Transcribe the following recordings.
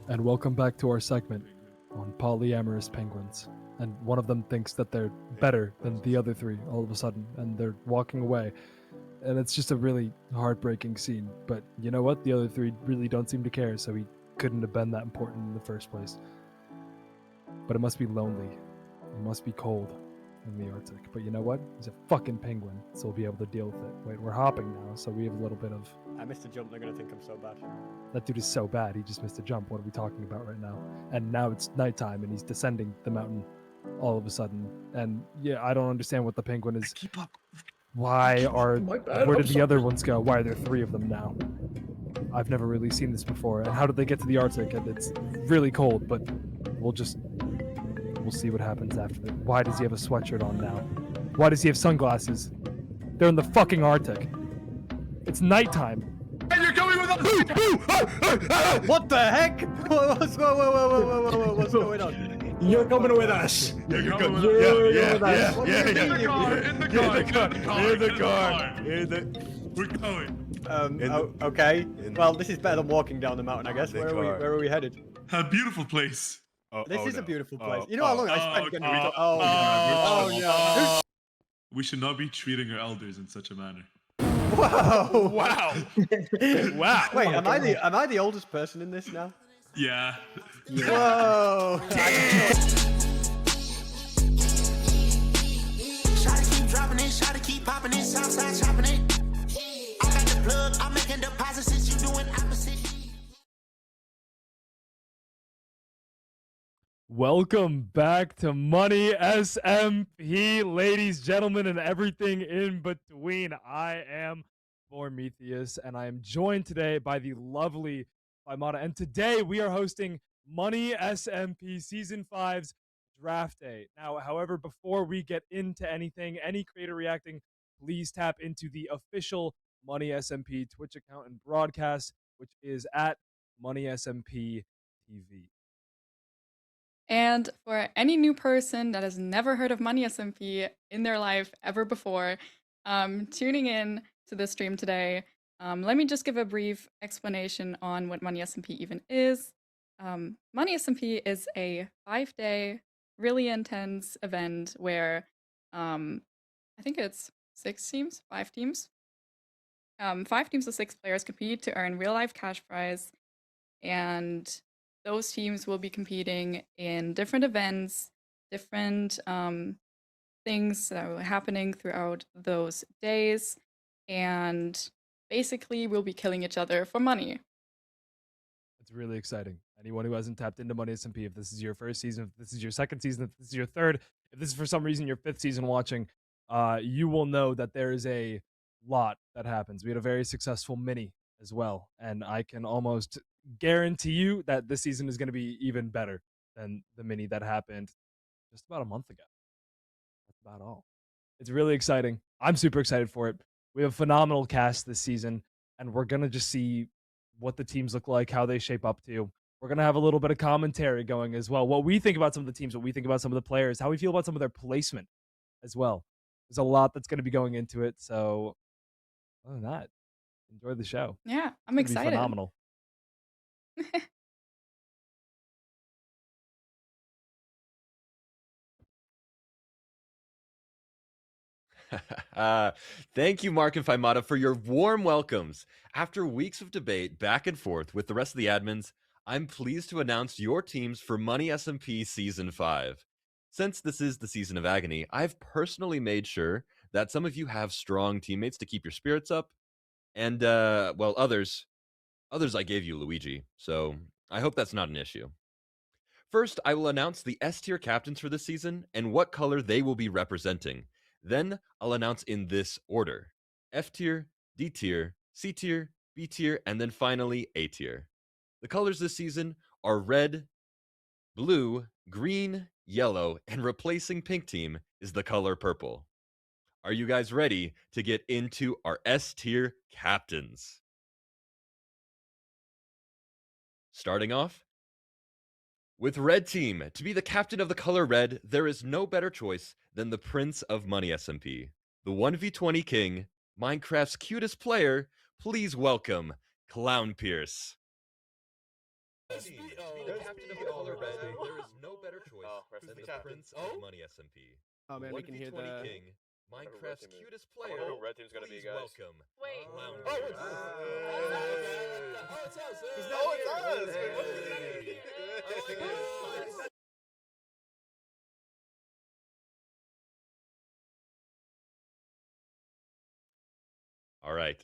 and welcome back to our segment on polyamorous penguins. And one of them thinks that they're better than the other three all of a sudden, and they're walking away. And it's just a really heartbreaking scene. But you know what? The other three really don't seem to care, so he couldn't have been that important in the first place. But it must be lonely. It must be cold in the Arctic. But you know what? He's a fucking penguin, so we'll be able to deal with it. Wait, we're hopping now, so we have a little bit of... I missed a jump, they're gonna think I'm so bad. That dude is so bad, he just missed a jump. What are we talking about right now? And now it's nighttime, and he's descending the mountain all of a sudden. And yeah, I don't understand what the penguin is... Keep up. Why are... My bad, Where I'm did the other ones go? Why are there three of them now? I've never really seen this before. And how did they get to the Arctic? And it's really cold, but we'll see what happens after that. Why does he have a sweatshirt on now? Why does he have sunglasses? They're in the fucking Arctic. It's nighttime. And you're coming with us! What the heck? What's going on? You're coming with us. You're coming good. with Yeah, us. What do you mean? We're going. Okay. Well, this is better than walking down the mountain, I guess. Where are we headed? A beautiful place. This is a beautiful place. You know how long I spent getting to... Oh, no. We should not be treating our elders in such a manner. Whoa! Wow. Wow. Wait, am I the oldest person in this now? Yeah. Whoa! Shot to keep dropping it, shot to keep popping it, Southside chopping it. I got the plug, I'm making deposits since you doing opposite. Welcome back to Money SMP, ladies, gentlemen, and everything in between. I am Prometheus, and I am joined today by the lovely Faimata. And today we are hosting Money SMP Season 5's Draft Day. Now, however, before we get into anything, any creator reacting, please tap into the official Money SMP Twitch account and broadcast, which is at Money SMP TV. And for any new person that has never heard of Money SMP in their life ever before, tuning in to this stream today, let me just give a brief explanation on what Money SMP even is. Money SMP is a 5-day, really intense event where I think it's 5 teams. 5 teams of 6 players compete to earn real-life cash prize, and those teams will be competing in different events, different things that are happening throughout those days, and basically we'll be killing each other for money. It's really exciting. Anyone who hasn't tapped into Money SMP, if this is your first season, if this is your second season, if this is your third, if this is for some reason your 5th season watching, you will know that there is a lot that happens. We had a very successful mini as well, and I can almost guarantee you that this season is going to be even better than the mini that happened just about a month ago. That's about all. It's really exciting. I'm super excited for it. We have a phenomenal cast this season, and we're going to just see what the teams look like, how they shape up to. We're going to have a little bit of commentary going as well. What we think about some of the teams, what we think about some of the players, how we feel about some of their placement as well. There's a lot that's going to be going into it. So other than that, enjoy the show. Yeah, I'm excited. Phenomenal. Thank you, Mark and Faimata, for your warm welcomes. After weeks of debate back and forth with the rest of the admins, I'm pleased to announce your teams for Money SMP Season 5. Since this is the Season of Agony, I've personally made sure that some of you have strong teammates to keep your spirits up, and, well, others I gave you Luigi, so I hope that's not an issue. First, I will announce the S-tier captains for this season and what color they will be representing. Then I'll announce in this order: F tier, D tier, C tier, B tier, and then finally A tier. The colors this season are red, blue, green, yellow, and replacing pink team is the color purple. Are you guys ready to get into our S tier captains? Starting off with red team. To be the captain of the color red, there is no better choice than the Prince of Money SMP, the 1v20 king, Minecraft's cutest player. Please welcome Clown Pierce. Being the captain of the Color Red, there is no better choice rest than in the peace. Prince Oh? of Money SMP. Oh man, we can hear 1v20 the. King, Minecraft's team is. cutest I wonder player. who red team's gonna be, Please guys. welcome. Wait. Clown Oh, Beard. it's us! He's Oh, not it's us! here. Wait, what is that? All right.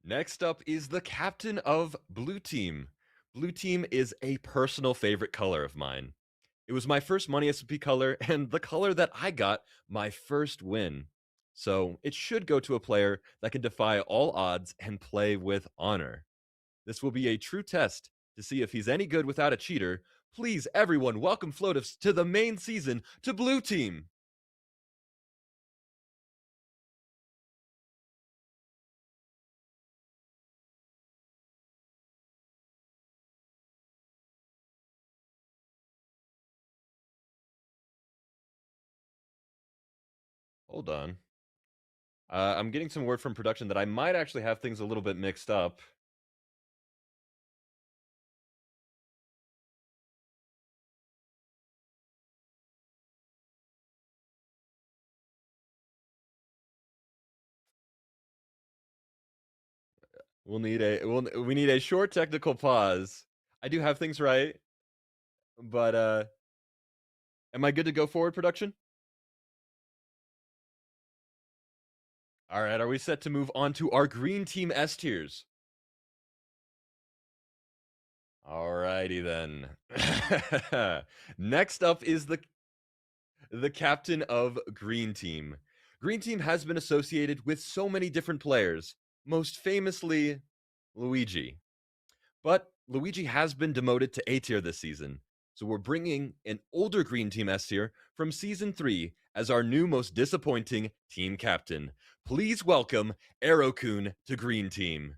Next up is the captain of Blue Team. Blue Team is a personal favorite color of mine. It was my first Money SMP color and the color that I got my first win. So it should go to a player that can defy all odds and play with honor. This will be a true test to see if he's any good without a cheater. Please, everyone, welcome Floatifs to the main season to Blue Team. Hold on. I'm getting some word from production that I might actually have things a little bit mixed up. We need a short technical pause. I do have things right, but am I good to go forward, production? All right, are we set to move on to our green team S tiers? Alrighty then. Next up is the captain of Green Team. Green Team has been associated with so many different players, most famously Luigi. But Luigi has been demoted to A tier this season. So we're bringing an older Green Team S tier from Season 3 as our new most disappointing team captain. Please welcome Aerokun to Green Team.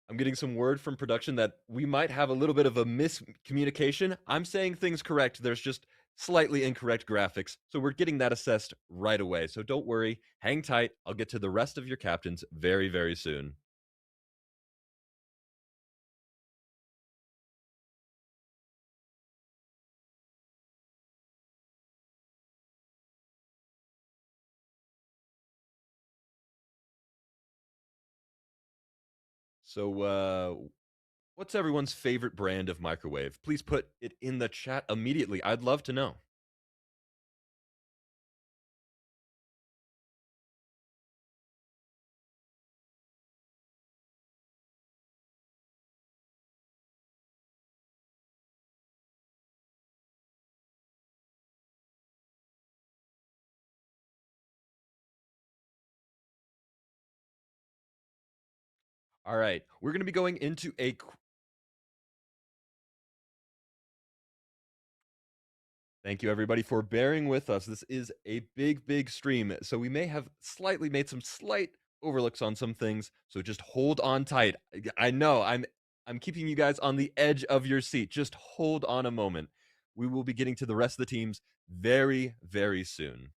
I'm getting some word from production that we might have a little bit of a miscommunication. I'm saying things correct. There's just slightly incorrect graphics. So we're getting that assessed right away. So don't worry. Hang tight. I'll get to the rest of your captains very, very soon. So, what's everyone's favorite brand of microwave? Please put it in the chat immediately. I'd love to know. All right, we're going to be going into a Thank you, everybody, for bearing with us. This is a big stream, so we may have slightly made some slight overlooks on some things. So just hold on tight. I know I'm keeping you guys on the edge of your seat. Just hold on a moment. We will be getting to the rest of the teams very, very soon.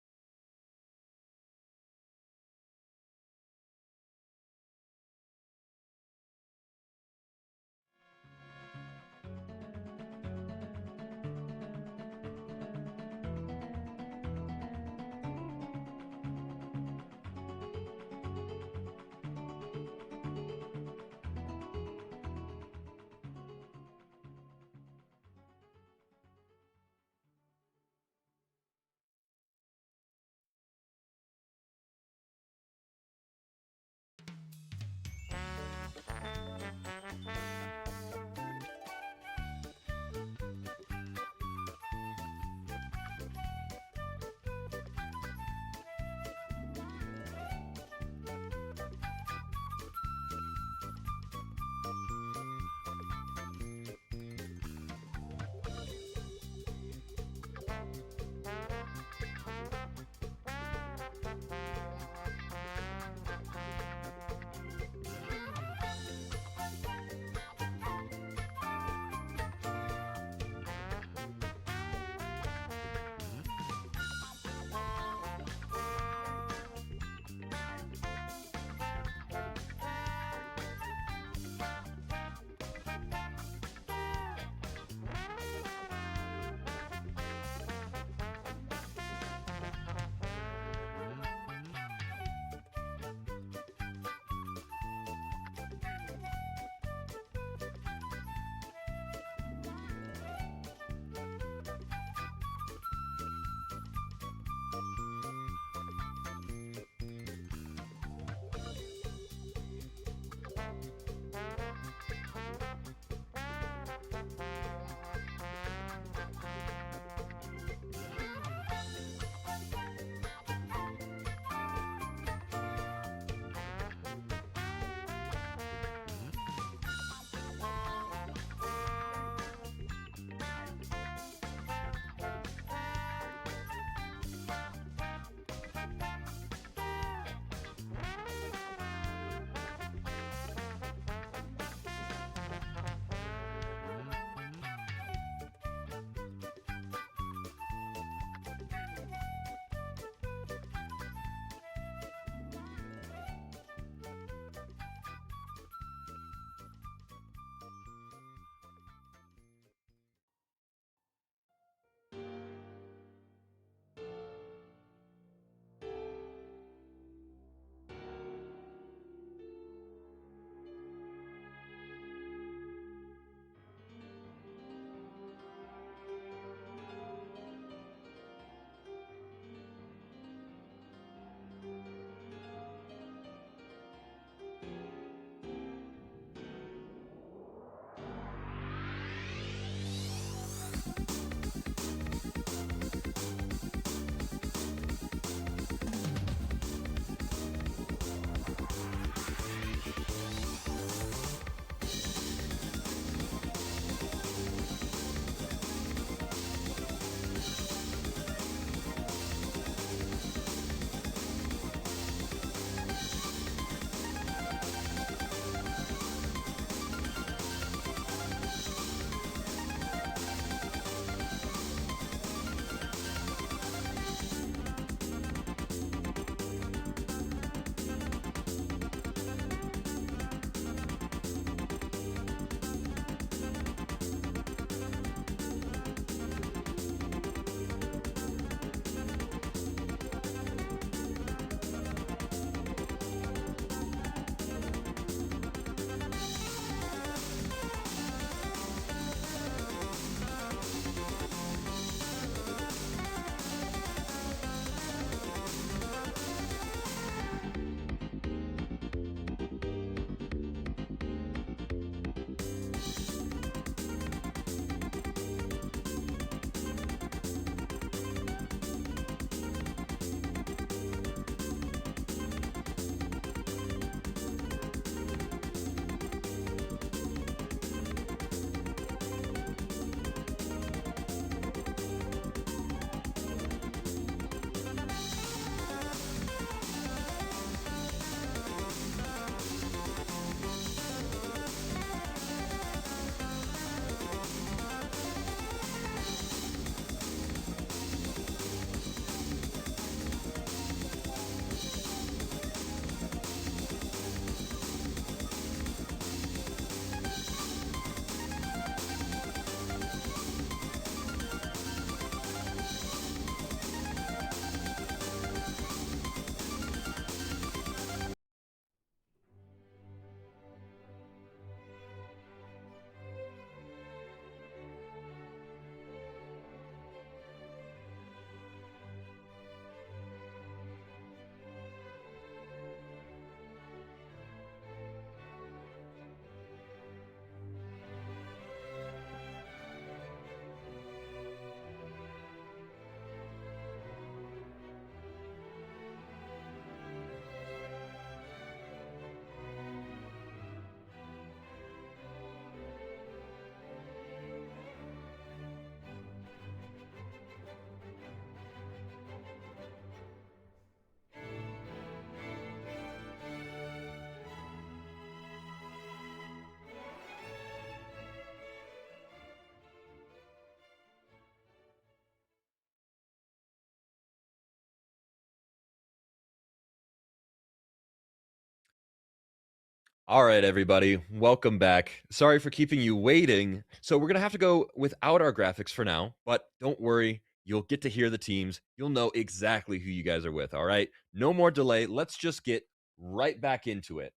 All right, everybody, welcome back. Sorry for keeping you waiting. So we're going to have to go without our graphics for now, but don't worry. You'll get to hear the teams. You'll know exactly who you guys are with, all right? No more delay. Let's just get right back into it.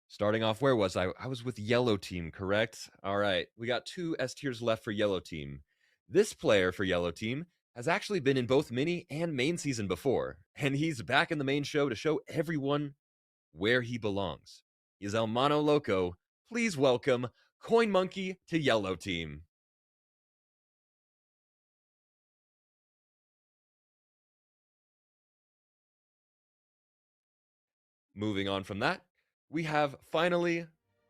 Starting off, where was I? I was with yellow team, correct? All right, we got 2 S tiers left for yellow team. This player for yellow team has actually been in both mini and main season before, and he's back in the main show to show everyone where he belongs. He's El Mano Loco. Please welcome Coin Monkey to yellow team. Moving on from that, we have finally,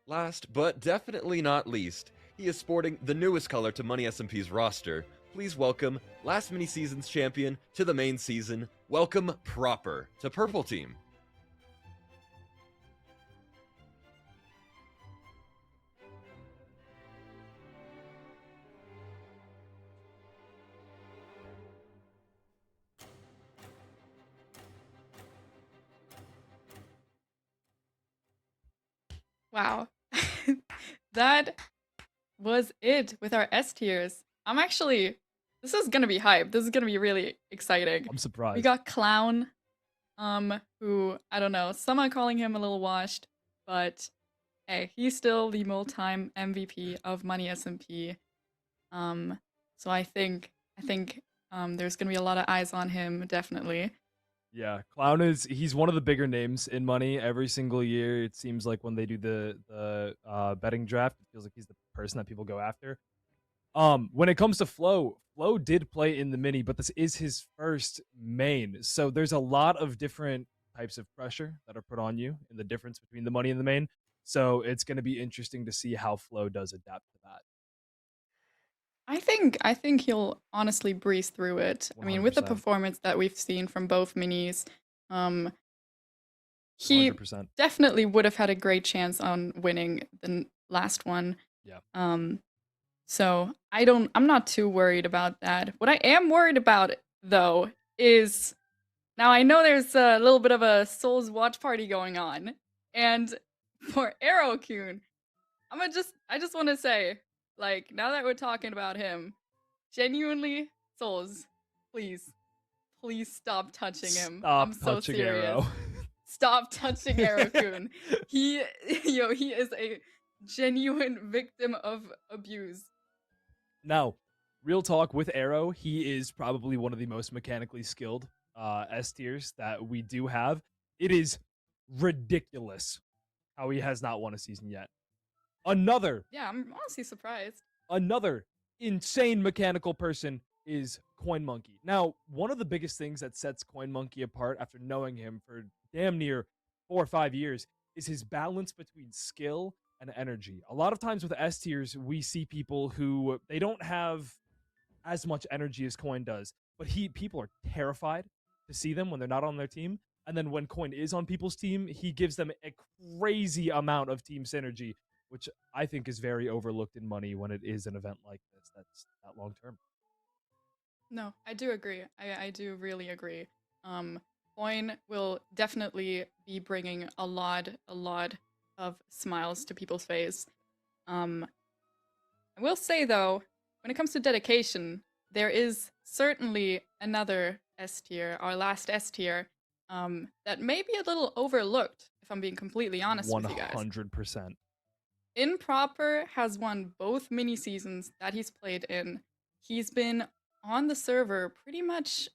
last but definitely not least, he is sporting the newest color to Money SMP's roster. Please welcome last mini season's champion to the main season. Welcome Proper to purple team. Wow. That was it with our S tiers. This is gonna be hype. This is gonna be really exciting. I'm surprised. We got Clown, who, I don't know, some are calling him a little washed, but hey, he's still the multi-time MVP of Money SMP. So I think there's gonna be a lot of eyes on him, definitely. Yeah, he's one of the bigger names in Money every single year. It seems like when they do the betting draft, it feels like he's the person that people go after. When it comes to Flo did play in the mini, but this is his first main. So there's a lot of different types of pressure that are put on you in the difference between the money and the main. So it's going to be interesting to see how Flo does adapt to that. I think he'll honestly breeze through it. I mean, with the 100%. performance that we've seen from both minis, he 100%. definitely would have had a great chance on winning the last one. Yeah. So I'm not too worried about that. What I am worried about though is, now I know there's a little bit of a Souls watch party going on, and for Aerokun, I just want to say, like, now that we're talking about him, genuinely, Souls, please stop touching him. Stop I'm so touching serious. Arrow. Stop touching Aerokun. he is a genuine victim of abuse. Now, real talk with Arrow, he is probably one of the most mechanically skilled S tiers that we do have. It is ridiculous how he has not won a season yet. Yeah, I'm honestly surprised. Another insane mechanical person is Coin Monkey. Now, one of the biggest things that sets Coin Monkey apart after knowing him for damn near 4 or 5 years is his balance between skill and energy. A lot of times with S tiers, we see people who they don't have as much energy as Coin does, but people are terrified to see them when they're not on their team. And then when Coin is on people's team, he gives them a crazy amount of team synergy, which I think is very overlooked in Money when it is an event like this that's that long term. No, I do agree. I do really agree. Coin will definitely be bringing a lot of smiles to people's face. I will say though, when it comes to dedication, there is certainly another S tier, our last S tier, that may be a little overlooked, if I'm being completely honest with you guys. 100%. Improper has won both mini seasons that he's played in. He's been on the server pretty much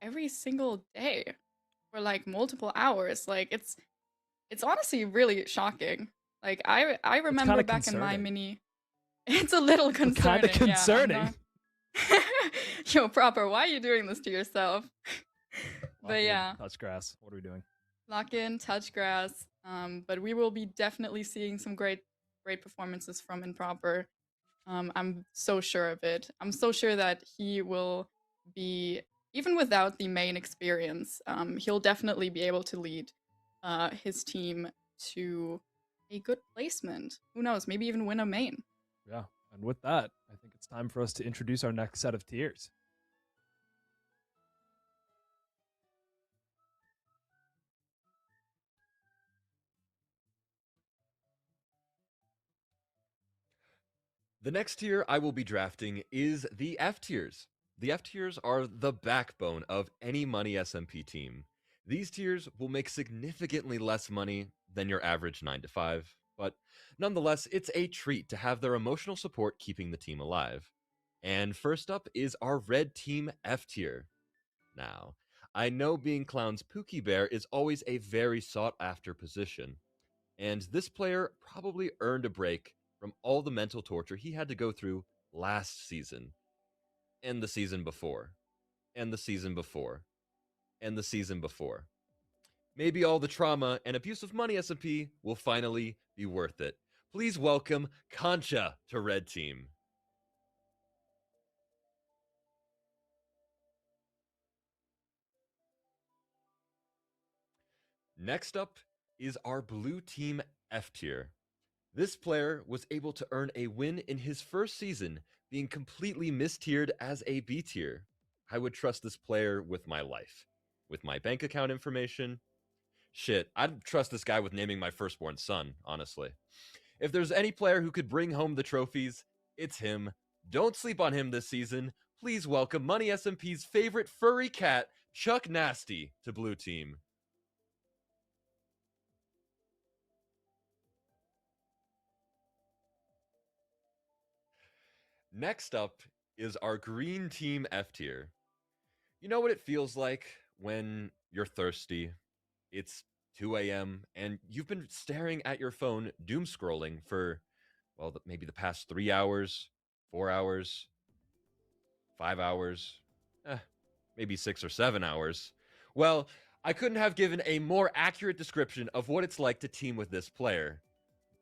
every single day for like multiple hours. Like it's honestly really shocking. Like I remember back in my mini, it's a little concerning. Kind of concerning. Yeah, Yo, Proper, why are you doing this to yourself? But yeah, touch grass. What are we doing? Lock in, touch grass. But we will be definitely seeing some great performances from Improper. I'm so sure of it. I'm so sure that he will be, even without the main experience, he'll definitely be able to lead his team to a good placement. Who knows? Maybe even win a main. Yeah. And with that, I think it's time for us to introduce our next set of tiers. The next tier I will be drafting is the F tiers. The F tiers are the backbone of any Money SMP team. These tiers will make significantly less money than your average 9 to 5, but nonetheless, it's a treat to have their emotional support keeping the team alive. And first up is our Red Team F tier. Now, I know being Clown's Pookie Bear is always a very sought after position, and this player probably earned a break from all the mental torture he had to go through last season, and the season before, and the season before, and the season before. Maybe all the trauma and abuse of Money SMP will finally be worth it. Please welcome Concha to Red Team. Next up is our Blue Team F tier. This player was able to earn a win in his first season, being completely mistiered as a B tier. I would trust this player with my life, with my bank account information. Shit, I'd trust this guy with naming my firstborn son, honestly. If there's any player who could bring home the trophies, it's him. Don't sleep on him this season. Please welcome Money SMP's favorite furry cat, Chuck Nasty, to Blue Team. Next up is our Green Team F tier. You know what it feels like when you're thirsty? It's 2 a.m. and you've been staring at your phone, doom scrolling for, well, maybe the past 3 hours, 4 hours, 5 hours, maybe 6 or 7 hours. Well, I couldn't have given a more accurate description of what it's like to team with this player.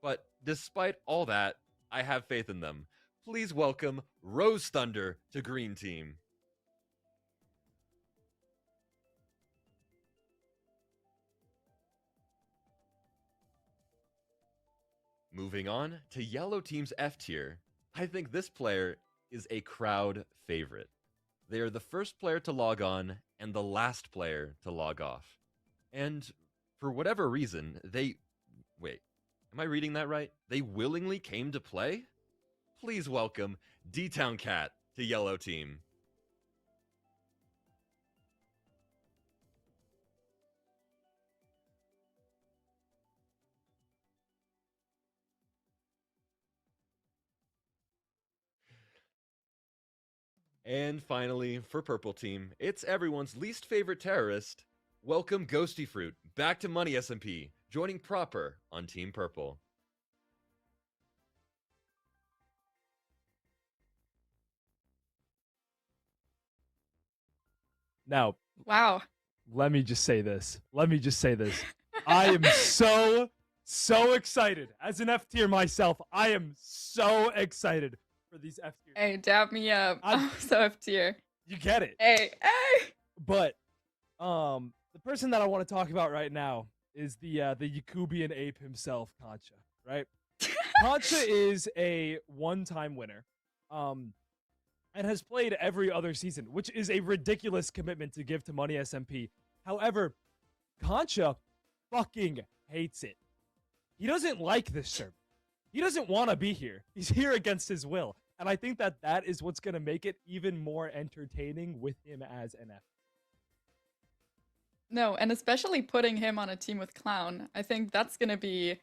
But despite all that, I have faith in them. Please welcome Rose Thunder to Green Team. Moving on to Yellow Team's F tier, I think this player is a crowd favorite. They are the first player to log on and the last player to log off. And for whatever reason, wait, am I reading that right? They willingly came to play? Please welcome D-Town Cat to Yellow Team. And finally, for Purple Team, it's everyone's least favorite terrorist. Welcome Ghosty Fruit back to Money SMP, joining Proper on Team Purple. Now, Wow. let me just say this. I am so excited. As an F tier myself, I am so excited for these F tiers. Hey, dab me up. I'm so F tier. You get it. Hey. But the person that I want to talk about right now is the Yakubian ape himself, Concha, right? Concha is a one-time winner. And has played every other season, which is a ridiculous commitment to give to Money SMP. However, Concha fucking hates it. He doesn't like this server. He doesn't want to be here. He's here against his will. And I think that that is what's going to make it even more entertaining with him as an F. No, and especially putting him on a team with Clown. I think that's gonna be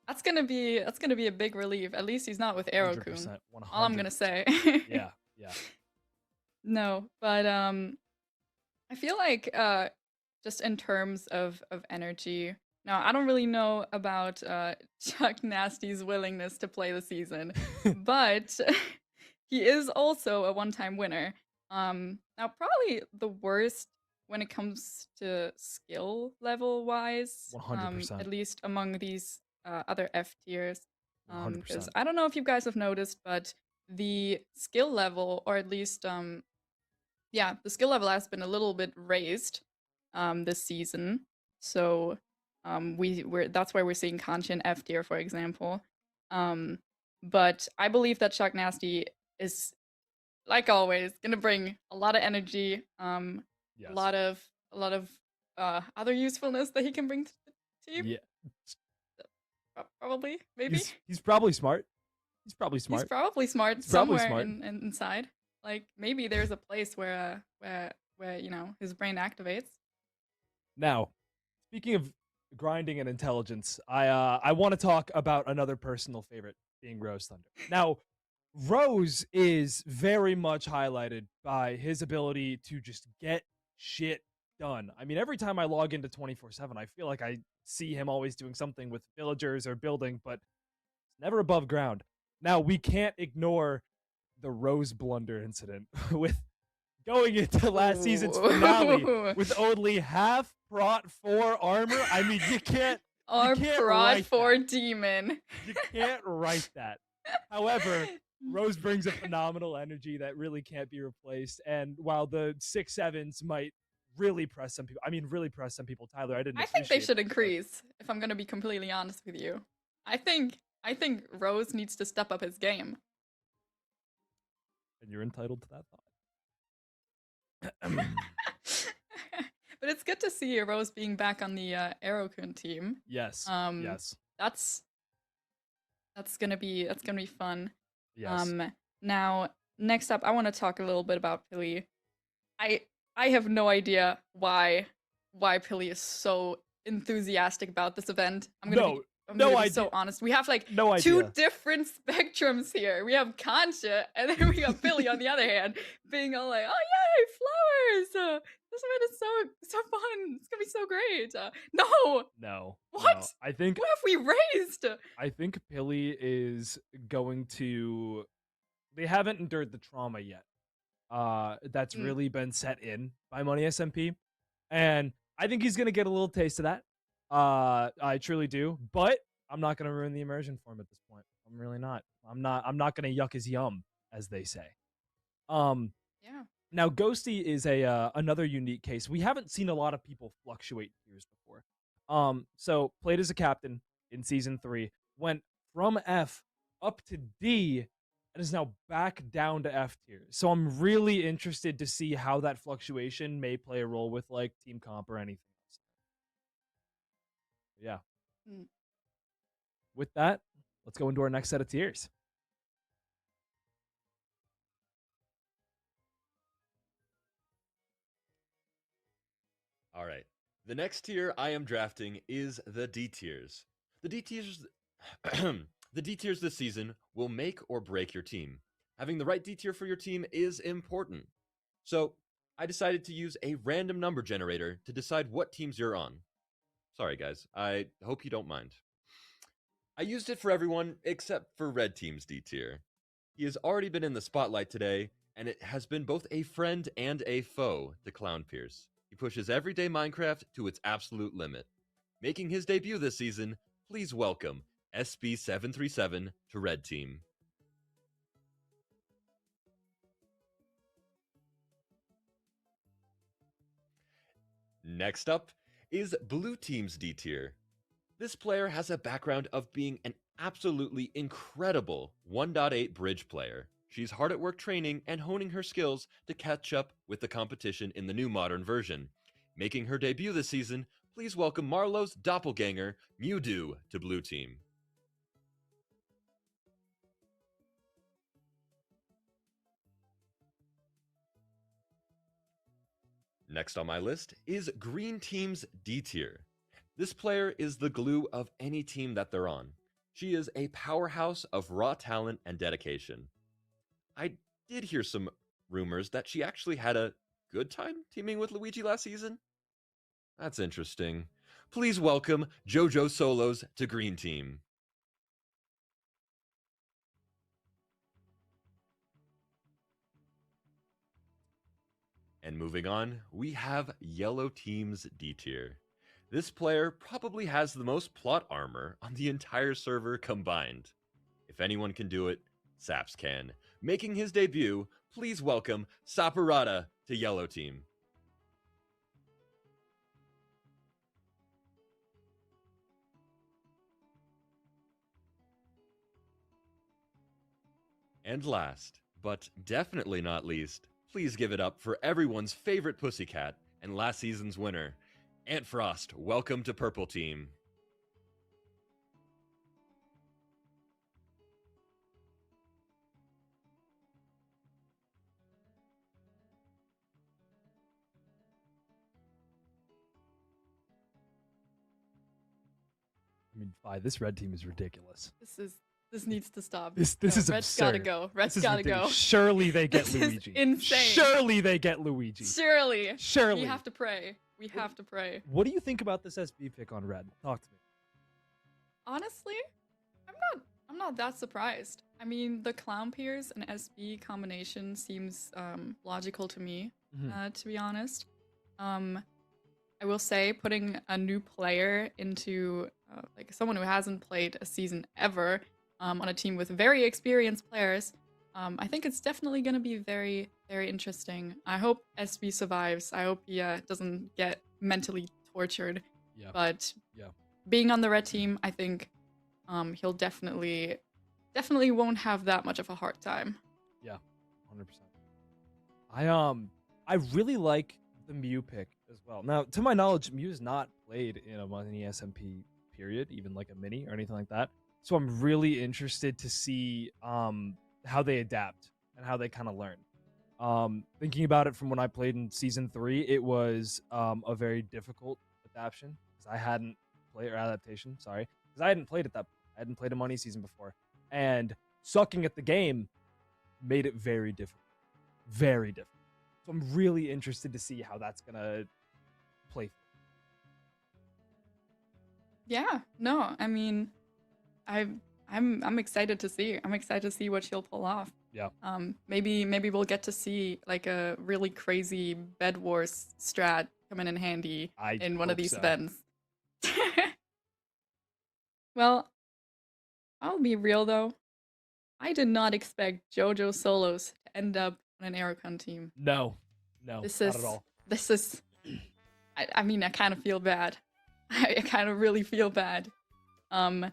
a big relief. At least he's not with Aero-kun. 100%, All I'm gonna say. Yeah. No, but I feel like just in terms of energy. Now, I don't really know about Chuck Nasty's willingness to play the season, but he is also a one-time winner. Now, probably the worst when it comes to skill level wise, 100%. at least among these other F tiers. 100%. Because I don't know if you guys have noticed, but the skill level, or at least the skill level has been a little bit raised this season. So that's why we're seeing Concha in F tier, for example. But I believe that Chuck Nasty is, like always, gonna bring a lot of energy, Yes. a lot of other usefulness that he can bring to the team. Yeah. Probably, maybe. He's probably smart. He's probably smart. He's probably smart He's probably somewhere smart. inside. Like maybe there's a place where you know his brain activates. Now, speaking of grinding and intelligence, I want to talk about another personal favorite, being Rose Thunder. Now, Rose is very much highlighted by his ability to just get shit done. I mean, every time I log into 24/7, I feel like I see him always doing something with villagers or building, but it's never above ground. Now, we can't ignore the Rose blunder incident with going into last season's finale with only half Prot 4 armor. I mean, you can't Our Prot write 4 that. demon. You can't write that. However, Rose brings a phenomenal energy that really can't be replaced. And while the 6-7s might really press some people, Tyler, I didn't. I think they appreciate should it, but- increase. If I'm gonna be completely honest with you, I think Rose needs to step up his game. And you're entitled to that thought. But it's good to see Rose being back on the Aerokun team. Yes. Yes. That's gonna be fun. Yes. Now next up, I want to talk a little bit about Pili. I have no idea why Pili is so enthusiastic about this event. I'm gonna be so honest. We have like No two idea. different spectrums here. We have Concha, and then we got Pili on the other hand, being all like, "Oh yay, flowers! This event is so fun. It's gonna be so great." No, No. What? No. I think what have we raised? Pili is going to. They haven't endured the trauma yet. That's really been set in by Money SMP, and I think he's gonna get a little taste of that. I truly do, but I'm not gonna ruin the immersion for him at this point. I'm really not. I'm not gonna yuck his yum, as they say. Yeah. Now, Ghosty is another unique case. We haven't seen a lot of people fluctuate tiers before. So played as a captain in season 3, went from F up to D, and is now back down to F tier. So I'm really interested to see how that fluctuation may play a role with like team comp or anything else. Yeah. Mm. With that, let's go into our next set of tiers. All right. The next tier I am drafting is the D tiers. The D tiers the D tiers this season will make or break your team. Having the right D tier for your team is important. So, I decided to use a random number generator to decide what teams you're on. Sorry guys, I hope you don't mind. I used it for everyone except for Red Team's D tier. He has already been in the spotlight today, and it has been both a friend and a foe to Clown Pierce. He pushes everyday Minecraft to its absolute limit. Making his debut this season, please welcome SB737 to Red Team. Next up is Blue Team's D tier. This player has a background of being an absolutely incredible 1.8 bridge player. She's hard at work training and honing her skills to catch up with the competition in the new modern version. Making her debut this season, please welcome Marlowe's doppelganger, Mewdew, to Blue Team. Next on my list is Green Team's D tier. This player is the glue of any team that they're on. She is a powerhouse of raw talent and dedication. I did hear some rumors that she actually had a good time teaming with Luigi last season. That's interesting. Please welcome JoJo Solos to Green Team. And moving on, we have Yellow Team's D tier. This player probably has the most plot armor on the entire server combined. If anyone can do it, Saps can. Making his debut, please welcome Saparata to Yellow Team. And last, but definitely not least, please give it up for everyone's favorite pussycat and last season's winner, Ant Frost. Welcome to Purple Team. I mean, this red team is ridiculous. This needs to stop. This No, is Red's absurd. gotta go. Red's This is gotta go. ridiculous. Surely they get This is Luigi. insane. Surely they get Luigi. Surely. Surely. We have to pray. We have to pray. What do you think about this SB pick on red? Talk to me. Honestly, I'm not that surprised. I mean, the Clown Pierce and SB combination seems logical to me, to be honest. I will say putting a new player into like someone who hasn't played a season ever on a team with very experienced players, I think it's definitely going to be very, very interesting. I hope SB survives. I hope he doesn't get mentally tortured. Yeah. But yeah, being on the red team, I think he'll definitely won't have that much of a hard time. Yeah, 100%. I really like the Mew pick as well. Now, to my knowledge, Mew has not played in a Money SMP period, even like a mini or anything like that. So I'm really interested to see how they adapt and how they kind of learn. Thinking about it from when I played in season 3, it was a very difficult adaptation because I hadn't played I hadn't played it I hadn't played a Money season before, and sucking at the game made it very difficult, very difficult. So I'm really interested to see how that's gonna play. Yeah, no, I mean, I'm excited to see. I'm excited to see what she'll pull off. Yeah. Maybe we'll get to see like a really crazy Bed Wars strat coming in handy in one of these events. Well, I'll be real though. I did not expect JoJo Solos to end up on an Aerocon team. No, not at all. This is. I mean, I kind of feel bad. I kind of really feel bad. I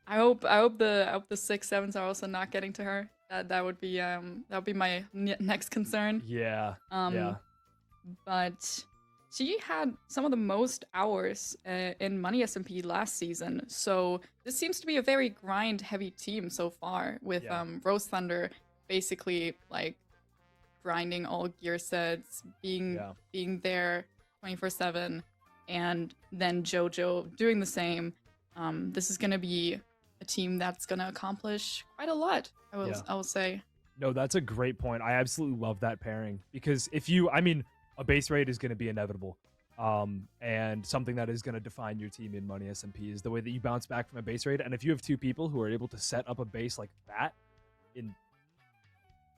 hope the 6-7s are also not getting to her. That would be my next concern. Yeah. Yeah. But she had some of the most hours in Money SMP last season, so this seems to be a very grind-heavy team so far. With Rose Thunder basically like grinding all gear sets, being there 24/7, and then JoJo doing the same. This is gonna be a team that's gonna accomplish quite a lot. I will say. No, that's a great point. I absolutely love that pairing because a base raid is going to be inevitable. And something that is going to define your team in Money SMP is the way that you bounce back from a base raid. And if you have two people who are able to set up a base like that,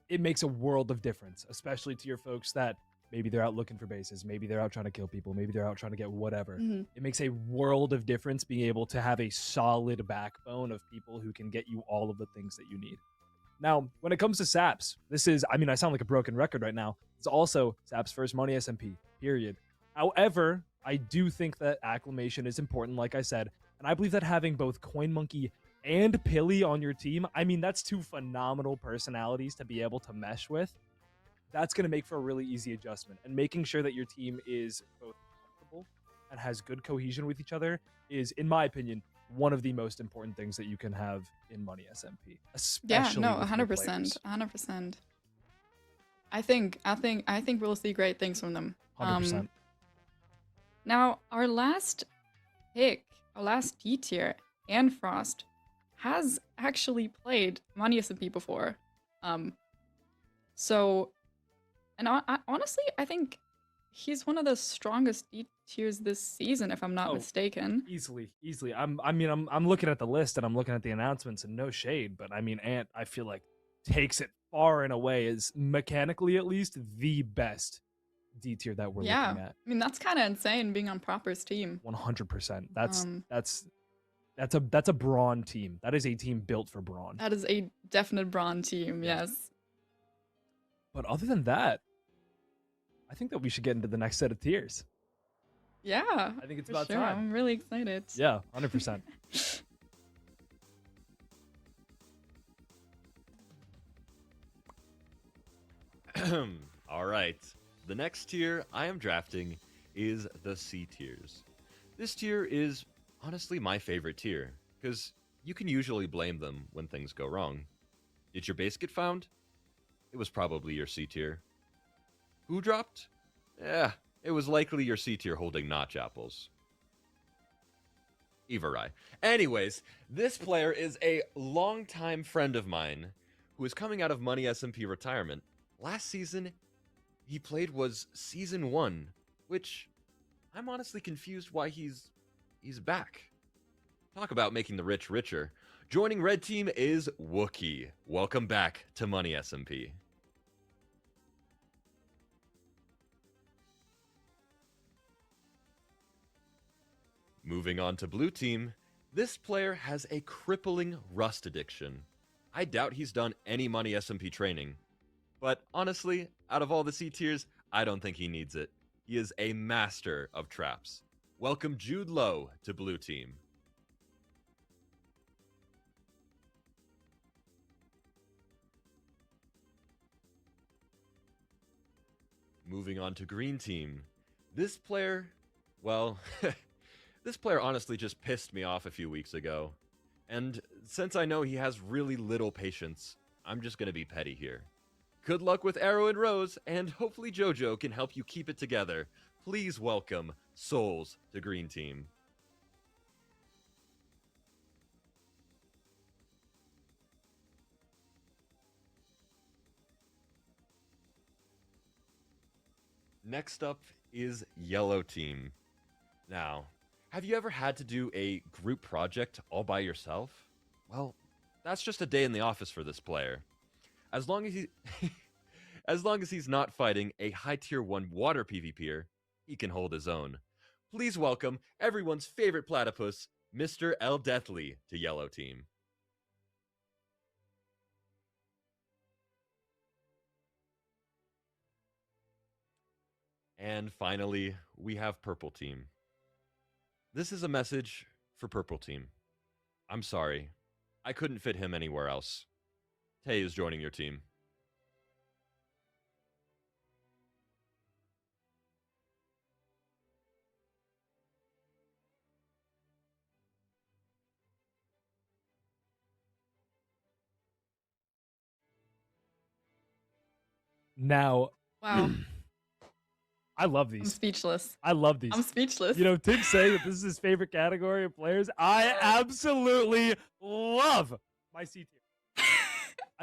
it makes a world of difference, especially to your folks that maybe they're out looking for bases, maybe they're out trying to kill people, maybe they're out trying to get whatever. It makes a world of difference being able to have a solid backbone of people who can get you all of the things that you need. Now, when it comes to Saps, this is, I sound like a broken record right now. It's also Saps' first Money SMP, period. However, I do think that acclimation is important, like I said, and I believe that having both Coin Monkey and Pilly on your team, that's two phenomenal personalities to be able to mesh with. That's going to make for a really easy adjustment, and making sure that your team is both comfortable and has good cohesion with each other is, in my opinion, one of the most important things that you can have in Money SMP, especially 100%. I think we'll see great things from them. 100%. Now, our last pick, our last D tier, Anne Frost, has actually played Money SMP before. So, and honestly, I think he's one of the strongest D tiers this season, if I'm not mistaken. Easily. I'm looking at the list and I'm looking at the announcements, and no shade, but Ant, I feel like takes it far and away, is mechanically at least the best D tier that we're looking at. That's kind of insane being on Proper's team. 100%. That's a Brawn team. That is a team built for Brawn. That is a definite Brawn team, yes. But other than that, I think that we should get into the next set of tiers. Yeah, I think it's about time. I'm really excited. Yeah, 100%. All right. The next tier I am drafting is the C tiers. This tier is honestly my favorite tier because you can usually blame them when things go wrong. Did your base get found? It was probably your C tier. Who dropped? Yeah, it was likely your C tier holding notch apples. Everai. Anyways, this player is a longtime friend of mine who is coming out of Money SMP retirement. Last season he played was Season 1, which I'm honestly confused why he's back. Talk about making the rich richer. Joining Red Team is Wookie. Welcome back to Money SMP. Moving on to Blue Team, this player has a crippling rust addiction. I doubt he's done any Money SMP training. But honestly, out of all the C tiers, I don't think he needs it. He is a master of traps. Welcome Jude Lowe to Blue Team. Moving on to Green Team. This player, well, this player honestly just pissed me off a few weeks ago. And since I know he has really little patience, I'm just going to be petty here. Good luck with Arrow and Rose, and hopefully JoJo can help you keep it together. Please welcome Souls to Green Team. Next up is Yellow Team. Now, have you ever had to do a group project all by yourself? Well, that's just a day in the office for this player. As long as he's not fighting a high tier 1 water PvPer, he can hold his own. Please welcome everyone's favorite platypus, Mr. L. Deathly, to Yellow Team. And finally, we have Purple Team. This is a message for Purple Team. I'm sorry, I couldn't fit him anywhere else. Tay is joining your team. Now, Wow. I love I'm these. speechless. I love these. I'm speechless. You know, Tim saying that this is his favorite category of players. I absolutely love my C tier.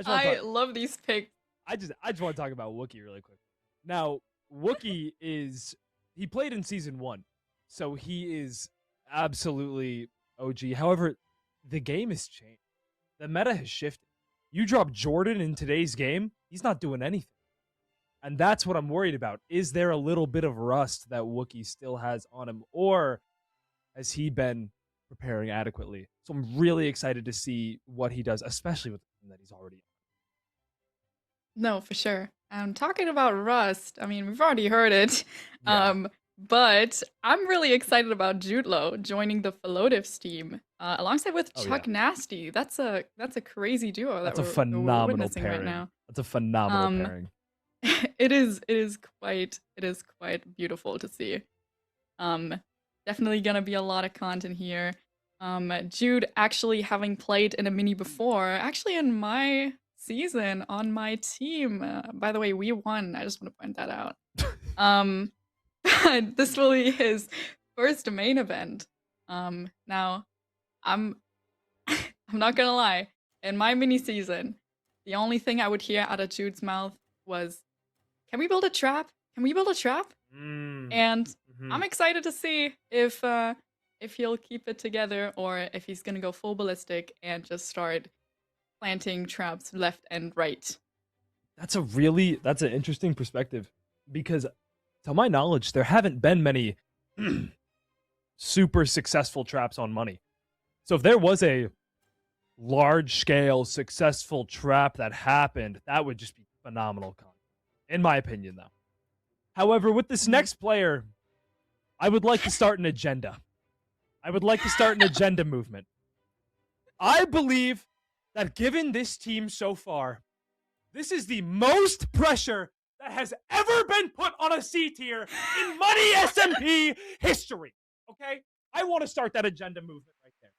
I love these picks. I just want to talk about Wookie really quick. Now, Wookie he played in Season 1, so he is absolutely OG. However, the game has changed. The meta has shifted. You drop Jordan in today's game, he's not doing anything. And that's what I'm worried about. Is there a little bit of rust that Wookie still has on him, or has he been preparing adequately? So I'm really excited to see what he does, especially with the team that he's already in. No, for sure. Talking about Rust, I mean, we've already heard it. Yeah. But I'm really excited about Jude Lowe joining the Philotifs team alongside with Chuck Nasty. That's a crazy duo. That's a we're phenomenal witnessing pairing. right now. That's a phenomenal pairing. It is quite beautiful to see. Definitely gonna be a lot of content here. Jude actually having played in a mini before, actually in my season on my team. By the way, we won. I just want to point that out. This will be his first main event. Now, I'm not gonna lie. In my mini season, the only thing I would hear out of Jude's mouth was, "Can we build a trap? Can we build a trap?" And I'm excited to see if he'll keep it together or if he's gonna go full ballistic and just start planting traps left and right. That's an interesting perspective, because to my knowledge, there haven't been many super successful traps on money. So if there was a large scale successful trap that happened, that would just be phenomenal content, in my opinion, though. However, with this next player, I would like to start an agenda. I would like to start an agenda movement. I believe that given this team so far, this is the most pressure that has ever been put on a C tier in Money SMP history. Okay? I want to start that agenda movement right there.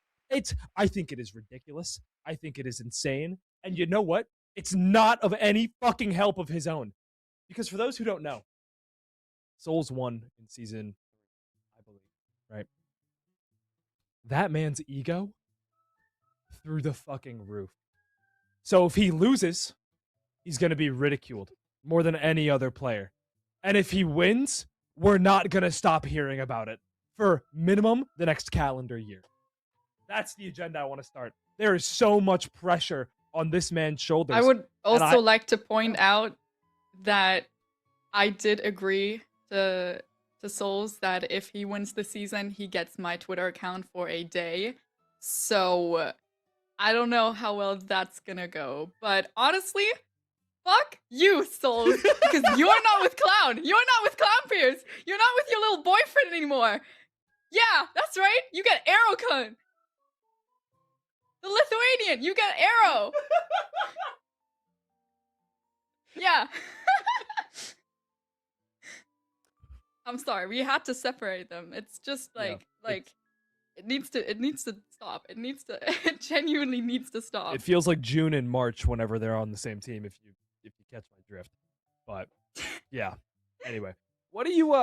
I think it is ridiculous. I think it is insane. And you know what? It's not of any fucking help of his own. Because for those who don't know, Souls won in season 3, I believe, right? that man's ego through the fucking roof. So if he loses, he's going to be ridiculed more than any other player. And if he wins, we're not going to stop hearing about it for minimum the next calendar year. That's the agenda I want to start. There is so much pressure on this man's shoulders. I would also like to point out that I did agree to Souls that if he wins the season, he gets my Twitter account for a day. So I don't know how well that's gonna go. But honestly, fuck you, Souls. Because you're not with Clown. You're not with Clown Pierce. You're not with your little boyfriend anymore. Yeah, that's right. You get Arrow Cunt. The Lithuanian. You get Arrow. Yeah. I'm sorry. We had to separate them. It's just like it needs to stop. It genuinely needs to stop. It feels like June and March whenever they're on the same team if you catch my drift. But yeah. Anyway, what do you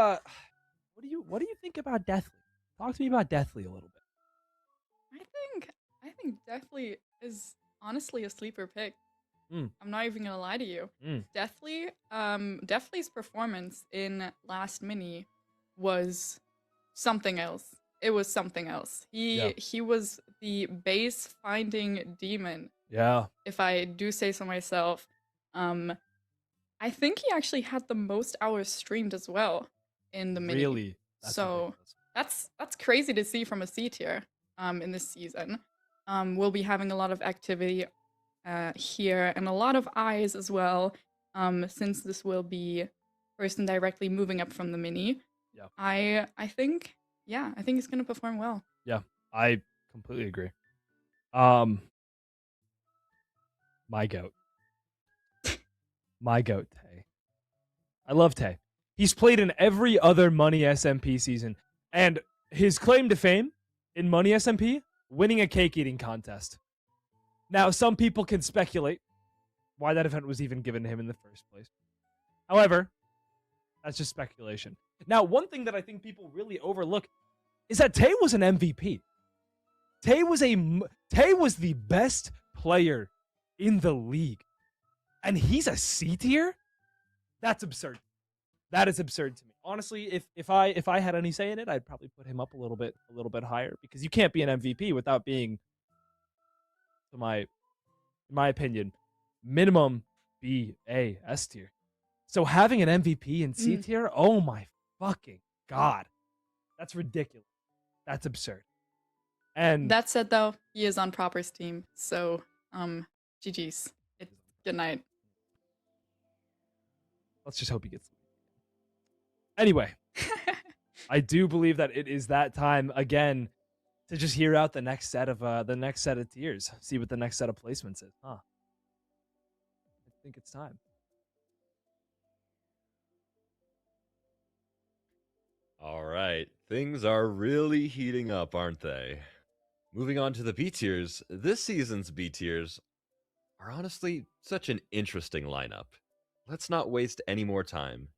think about Deathly? Talk to me about Deathly a little bit. I think Deathly is honestly a sleeper pick. Mm. I'm not even gonna lie to you. Deathly, Deathly's performance in last mini was something else. It was something else. He was the base finding demon. Yeah. If I do say so myself. I think he actually had the most hours streamed as well in the mini. Really? That's crazy to see from a C tier in this season. We'll be having a lot of activity here and a lot of eyes as well, since this will be person directly moving up from the mini. Yeah. I think he's gonna perform well. Yeah, I completely agree. My goat. My goat, Tay. I love Tay. He's played in every other Money SMP season, and his claim to fame in Money SMP, winning a cake eating contest. Now, some people can speculate why that event was even given to him in the first place. However, that's just speculation. Now, one thing that I think people really overlook is that Tay was an MVP. Tay was the best player in the league. And he's a C tier? That's absurd. That is absurd to me. Honestly, if I had any say in it, I'd probably put him up a little bit higher, because you can't be an MVP without being, in my opinion, minimum B, A, S tier. So having an MVP in C tier, oh my fucking god. That's ridiculous. That's absurd. And that said, though, he is on Proper's team, so GG's. Good night. Let's just hope he gets. Anyway, I do believe that it is that time again to just hear out the next set of tiers. See what the next set of placements is. I think it's time. All right, things are really heating up, aren't they? Moving on to the B tiers, this season's B tiers are honestly such an interesting lineup. Let's not waste any more time.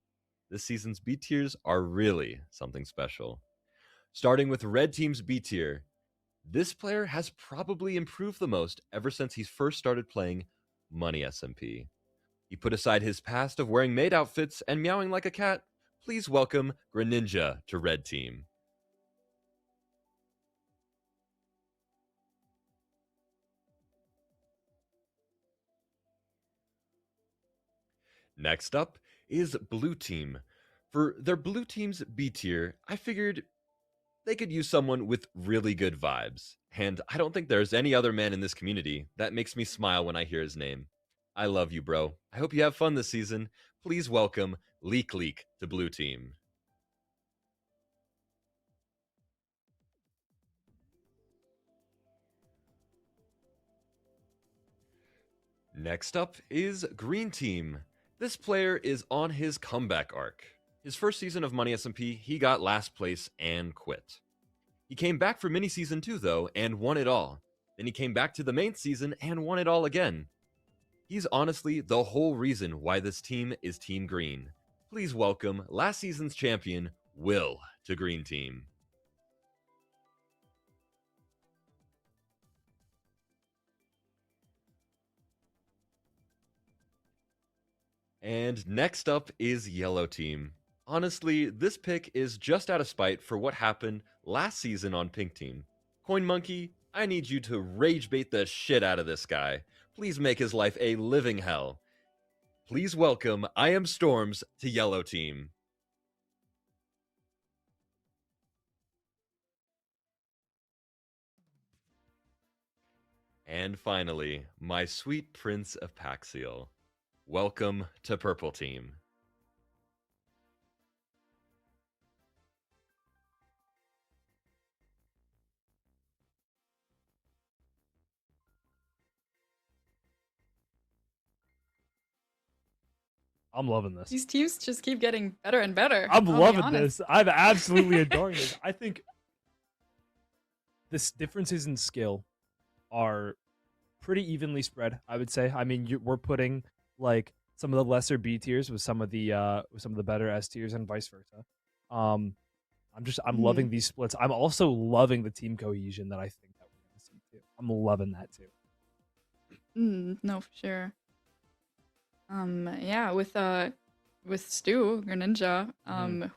This season's B tiers are really something special. Starting with Red Team's B tier, this player has probably improved the most ever since he's first started playing Money SMP. He put aside his past of wearing maid outfits and meowing like a cat. Please welcome Greninja to Red Team. Next up is Blue Team. For their Blue Team's B tier, I figured they could use someone with really good vibes. And I don't think there's any other man in this community that makes me smile when I hear his name. I love you, bro. I hope you have fun this season. Please welcome Leek Leek to Blue Team. Next up is Green Team. This player is on his comeback arc. His first season of Money SMP, he got last place and quit. He came back for mini season 2 though, and won it all. Then he came back to the main season and won it all again. He's honestly the whole reason why this team is Team Green. Please welcome last season's champion, Will, to Green Team. And next up is Yellow Team. Honestly, this pick is just out of spite for what happened last season on Pink Team. Coin Monkey, I need you to rage bait the shit out of this guy. Please make his life a living hell. Please welcome I Am Storms to Yellow Team. And finally, my sweet Prince of Paxiel. Welcome to Purple Team. I'm loving this. These teams just keep getting better and better. I'm I'll be loving honest. this. I'm absolutely adoring this. I think the differences in skill are pretty evenly spread, I would say. I mean, we're putting like some of the lesser B tiers with some of the better S tiers and vice versa. I'm loving these splits. I'm also loving the team cohesion that I think that we're gonna see too. I'm loving that too. No, for sure. Yeah, with Stu Greninja,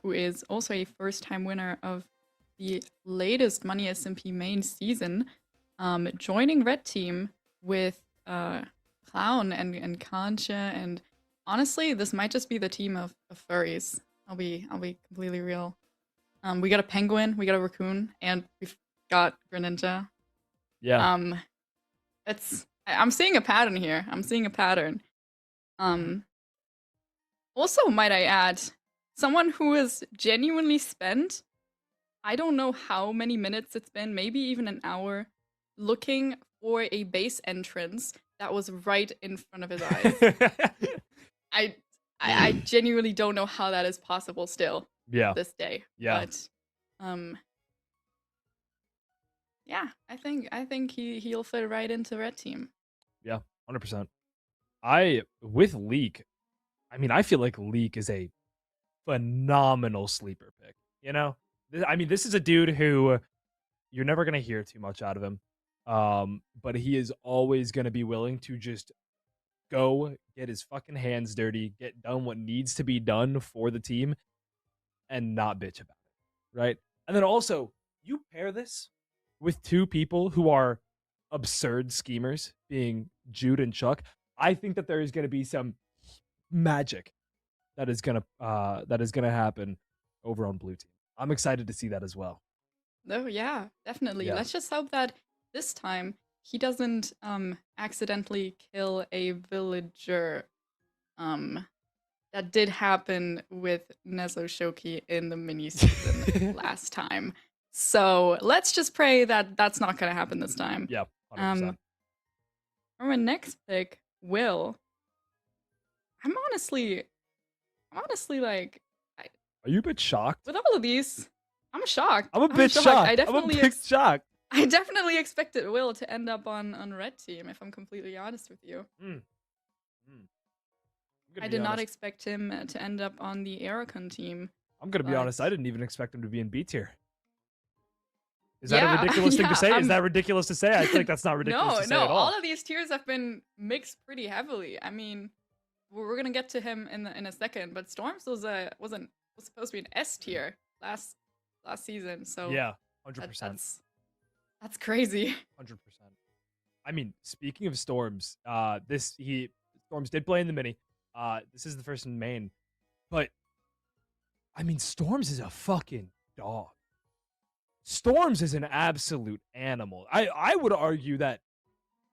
who is also a first-time winner of the latest Money SMP main season, joining Red Team with Clown and Concha, and honestly, this might just be the team of furries. I'll be completely real. We got a penguin, we got a raccoon, and we've got Greninja. Yeah. I'm seeing a pattern here. I'm seeing a pattern. Also, might I add, someone who has genuinely spent, I don't know how many minutes it's been, maybe even an hour, looking for a base entrance that was right in front of his eyes. I genuinely don't know how that is possible still. Yeah. This day. Yeah. But yeah, I think he'll fit right into Red Team. Yeah, 100%. With Leek, I mean, I feel like Leek is a phenomenal sleeper pick. You know, I mean, this is a dude who you're never gonna hear too much out of him, but he is always gonna be willing to just go get his fucking hands dirty, get done what needs to be done for the team, and not bitch about it, right? And then also, you pair this with two people who are absurd schemers, being Jude and Chuck. I think that there is going to be some magic that is going to happen over on Blue Team. I'm excited to see that as well. Oh yeah, definitely. Yeah. Let's just hope that this time he doesn't accidentally kill a villager. That did happen with Nezo Shoki in the mini season last time. So let's just pray that that's not going to happen this time. Yeah, 100%. For my next pick, Will. I'm honestly like, Are you a bit shocked? with all of these, I'm shocked. I'm a bit shocked. I definitely I'm a bit shocked. I definitely expected Will to end up on Red Team, if I'm completely honest with you. I did not expect him to end up on the Aracon team. I'm gonna be honest. but- I didn't even expect him to be in B tier. Is that a Yeah, ridiculous thing to yeah, say? Is I'm- that ridiculous to say? I think that's not ridiculous to say No, at all. all of these tiers have been mixed pretty heavily. I mean, we're gonna get to him in a second, but Storms was supposed to be an S tier last season. So Yeah, 100%. that's crazy. 100%. I mean, speaking of Storms, Storms did play in the mini. This is the first in main, but I mean, Storms is a fucking dog. Storms is an absolute animal. I would argue that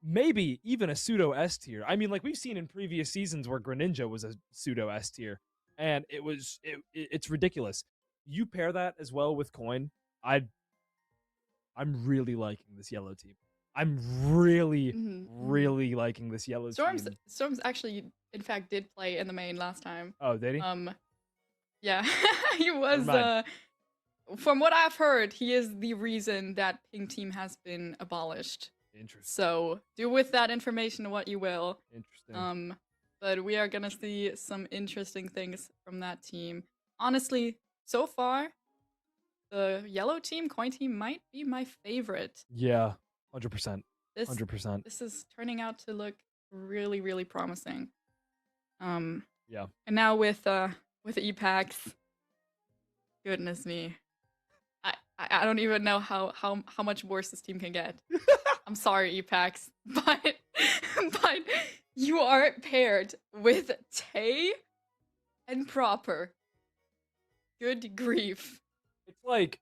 maybe even a pseudo S tier. I mean, like we've seen in previous seasons where Greninja was a pseudo S tier, and it's ridiculous. You pair that as well with Coin, I'm really liking this yellow team. I'm really, really liking this yellow team. Storms actually, in fact, did play in the main last time. Oh, did he? Yeah, he was. mind. From what I've heard, he is the reason that Pink Team has been abolished. Interesting. So do with that information what you will. Interesting. But we are gonna see some interesting things from that team. Honestly, so far, the yellow team, Coin Team, might be my favorite. Yeah, 100%. This 100%. This is turning out to look really, really promising. Yeah. And now with EPAX, goodness me. I don't even know how much worse this team can get. I'm sorry, EPAX, but you are paired with Tay and Proper. Good grief. It's like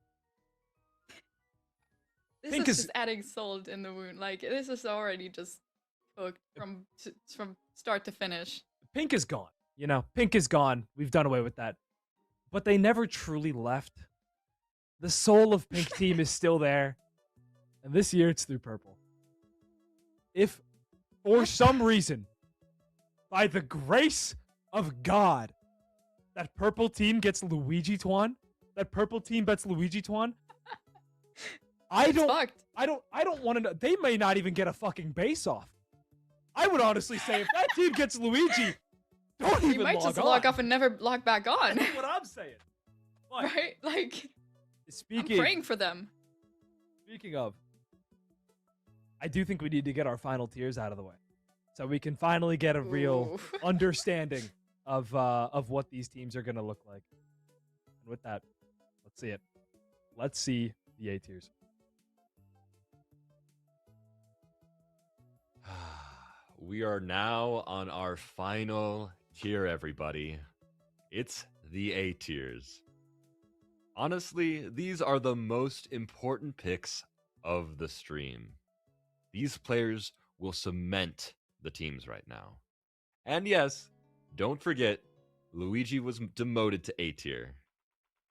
This Pink is is- just adding salt in the wound. Like, this is already just cooked from start to finish. Pink is gone. You know, Pink is gone. We've done away with that. But they never truly left. The soul of Pink team is still there. And this year it's through purple. If for some reason, by the grace of God, that purple team gets Luigi Tuan, that purple team bets Luigi Tuan, I It's don't fucked. I don't want to know. They may not even get a fucking base off. I would honestly say if that team gets Luigi, don't You even might log just on. log off and never log back on. That's what I'm saying. But Right? Like, I'm speaking praying for them. speaking of, I do think we need to get our final tiers out of the way, so we can finally get a real Ooh. understanding of what these teams are gonna look like. And with that, let's see it. Let's see the A tiers. We are now on our final tier, everybody. It's the A tiers. Honestly, these are the most important picks of the stream. These players will cement the teams right now. And yes, don't forget, Luigi was demoted to A tier.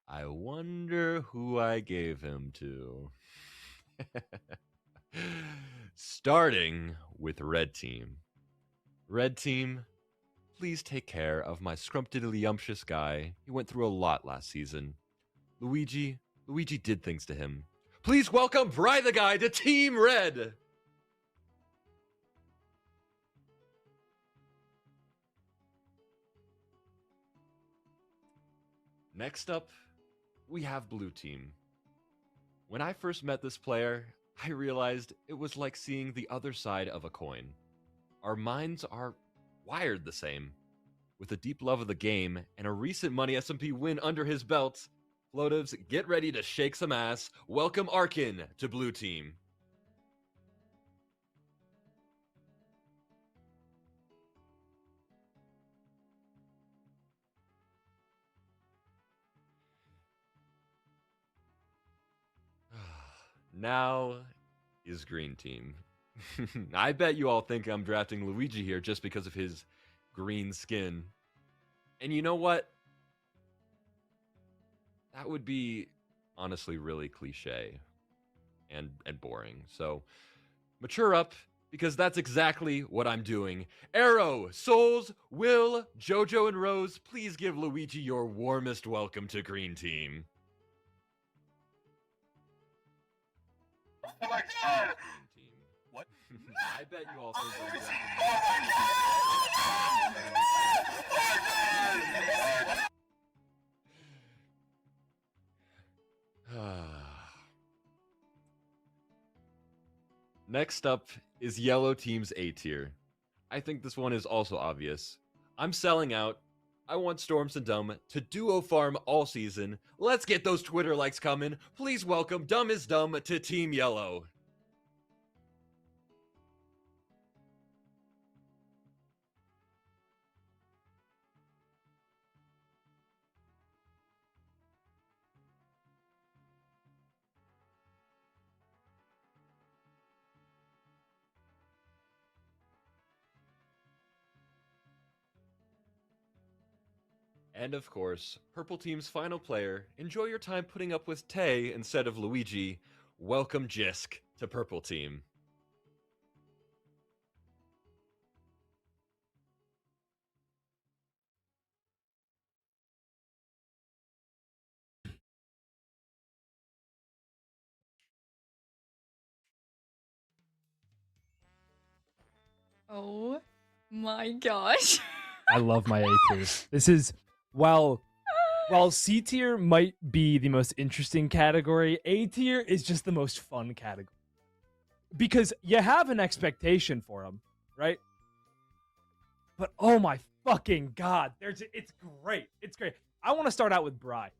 I wonder who I gave him to. Starting with Red Team. Red Team, please take care of my scrumptiddlyumptious guy. He went through a lot last season. Luigi did things to him. Please welcome Bry the Guy to Team Red! Next up, we have Blue Team. When I first met this player, I realized it was like seeing the other side of a coin. Our minds are wired the same. With a deep love of the game and a recent Money SMP win under his belt, Floatives, get ready to shake some ass. Welcome Arkin to Blue Team. Now is Green Team. I bet you all think I'm drafting Luigi here just because of his green skin. And you know what? That would be honestly really cliche and boring. So mature up, because that's exactly what I'm doing. Arrow, Souls, Will, Jojo, and Rose, please give Luigi your warmest welcome to Green Team. Oh my god! Green Team. What? I bet you all think I'm drafting Next up is Yellow Team's A tier. I think this one is also obvious. I'm selling out. I want Storms and Dumb to duo farm all season. Let's get those Twitter likes coming. Please welcome Dumb is Dumb to Team Yellow. And of course, Purple Team's final player, enjoy your time putting up with Tay instead of Luigi. Welcome Jisk to Purple Team. Oh my gosh. I love my A tiers. This is while C tier might be the most interesting category, A tier is just the most fun category. Because you have an expectation for them, right? But oh my fucking god, it's great. It's great. I want to start out with Bry.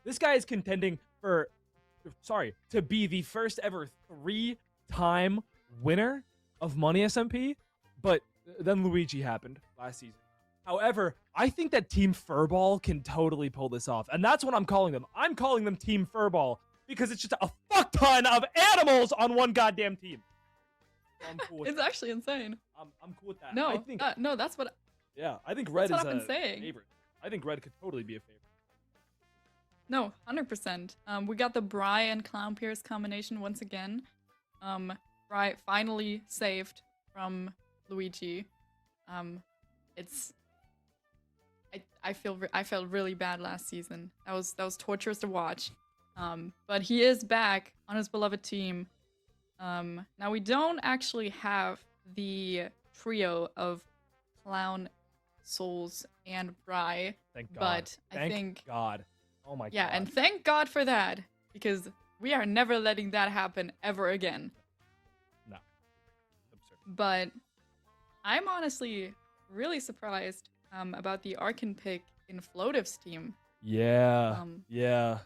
This guy is contending to be the first ever 3-time winner of Money SMP, but then Luigi happened last season. However, I think that Team Furball can totally pull this off, and that's what I'm calling them. I'm calling them Team Furball because it's just a fuck ton of animals on one goddamn team. I'm cool with It's that. actually insane. I'm cool with that. No, I think, no, that's what. yeah, I think Red That's is what I've been a saying. favorite. I think Red could totally be a favorite. No, 100%. We got the Bry and Clown Pierce combination once again. Bry finally saved from Luigi. It's. I felt really bad last season. That was torturous to watch. But he is back on his beloved team. Now we don't actually have the trio of Clown, Souls, and Bry. Thank God. But I Thank think God. Oh my yeah, God. and thank God for that, because we are never letting that happen ever again. No. Absurd. But I'm honestly really surprised about the Arkin pick in Floativ's team. Yeah. Um, yeah.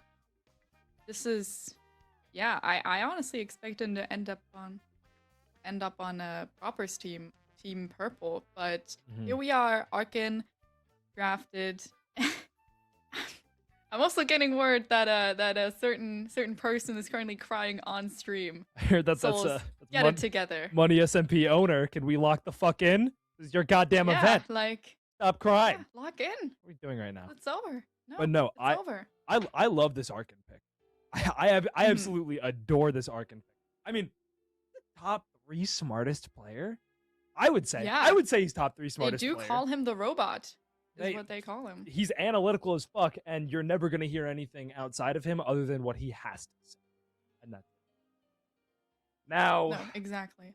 This is, yeah, I honestly expect him to end up on a Proper's team, Team Purple. But Mhm. here we are, Arkin drafted. I'm also getting word that a certain person is currently crying on stream. I heard that Souls, that's get it together. Money SMP owner. Can we lock the fuck in? This is your goddamn Yeah, event. like Stop crying. yeah, lock in. What are we doing right now? It's over. No, But no, it's over. I love this Arkin pick. I absolutely adore this Arkin pick. I mean, the top 3 smartest player. I would say. Yeah. I would say he's top 3 They smartest do player. call him the robot. Is They- what they call him. He's analytical as fuck, and you're never gonna hear anything outside of him other than what he has to say. And that's it. Now, No, exactly.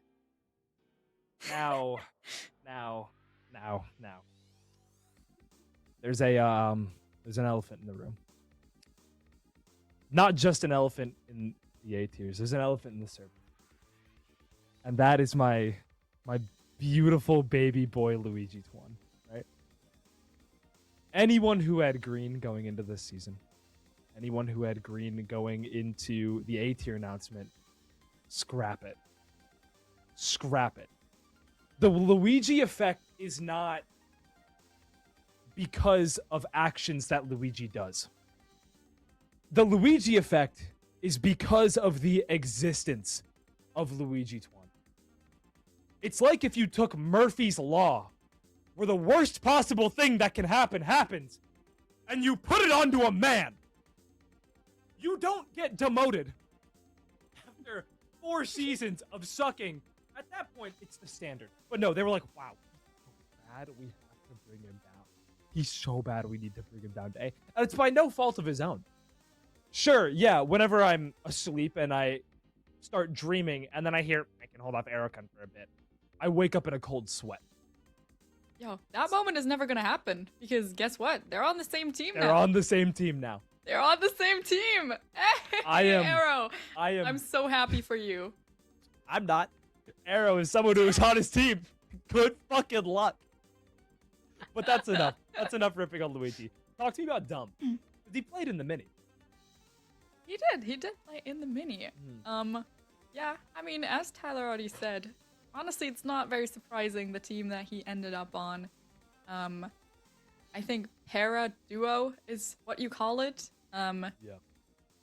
now. There's an elephant in the room. Not just an elephant in the A tiers. There's an elephant in the server. And that is my beautiful baby boy Luigi Twan, right? Anyone who had green going into this season, anyone who had green going into the A tier announcement, scrap it. Scrap it. The Luigi effect is not because of actions that Luigi does. The Luigi effect is because of the existence of Luigi Twan. It's like if you took Murphy's Law, where the worst possible thing that can happen happens, and you put it onto a man. You don't get demoted after 4 seasons of sucking. At that point, it's the standard. But no, they were like, wow, he's so bad, we have to bring him down. He's so bad, we need to bring him down to A. And it's by no fault of his own. Sure, yeah, whenever I'm asleep and I start dreaming, and then I hear, I can hold off Aerocon for a bit, I wake up in a cold sweat. Yo, that moment is never gonna happen because guess what? They're on the same team They're now. on the same team now. They're on the same team. Hey, I am- Arrow. I'm I'm so happy for you. not. Arrow is someone who is on his team. Good fucking luck. But that's enough. That's enough ripping on Luigi. Talk to me about Dumb. He played in the mini. He did play in the mini. Yeah, I mean, as Tyler already said, honestly, it's not very surprising the team that he ended up on. I think Para Duo is what you call it. Yeah.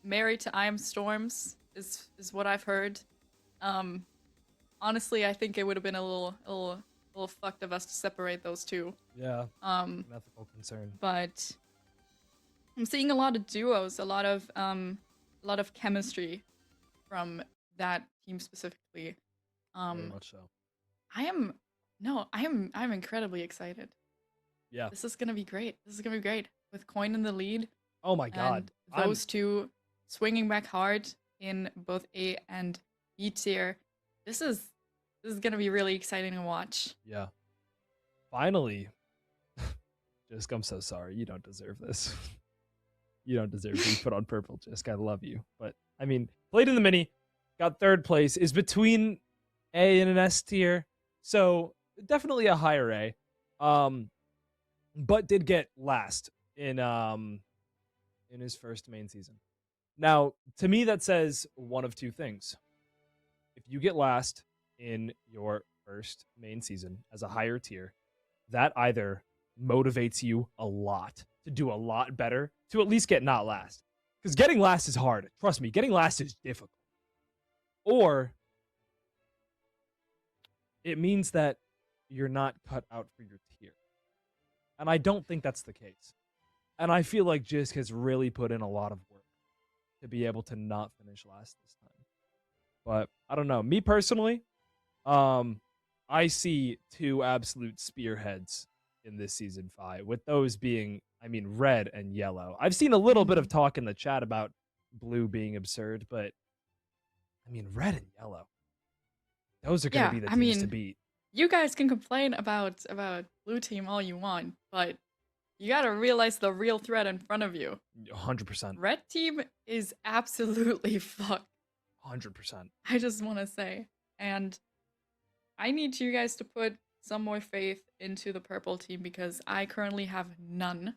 Married to I Am Storms is what I've heard. Honestly, I think it would have been a little fucked of us to separate those two. Yeah. An ethical concern. But I'm seeing a lot of duos, a lot of chemistry from that team specifically. Very much so. I'm incredibly excited. Yeah. This is gonna be great. This is gonna be great with Coin in the lead. Oh my god. And those two swinging back hard in both A and B tier. This is gonna be really exciting to watch. Yeah. Finally. Jisk, I'm so sorry. You don't deserve this. You don't deserve to be put on purple, Jisk. I love you. But, I mean, played in the mini, got 3rd place, is between A and an S tier. So, definitely a higher A, but did get last in his first main season. Now, to me, that says one of two things. If you get last in your first main season as a higher tier, that either motivates you a lot to do a lot better, to at least get not last. Because getting last is hard. Trust me, getting last is difficult. Or it means that you're not cut out for your tier. And I don't think that's the case. And I feel like Jisk has really put in a lot of work to be able to not finish last this time. But I don't know. Me personally, I see two absolute spearheads in this season 5, with those being, I mean, red and yellow. I've seen a little bit of talk in the chat about blue being absurd, but I mean, red and yellow. Those are going to be the teams to beat. You guys can complain about blue team all you want, but you gotta realize the real threat in front of you. 100%. Red team is absolutely fucked. 100%. I just want to say. And I need you guys to put some more faith into the purple team because I currently have none.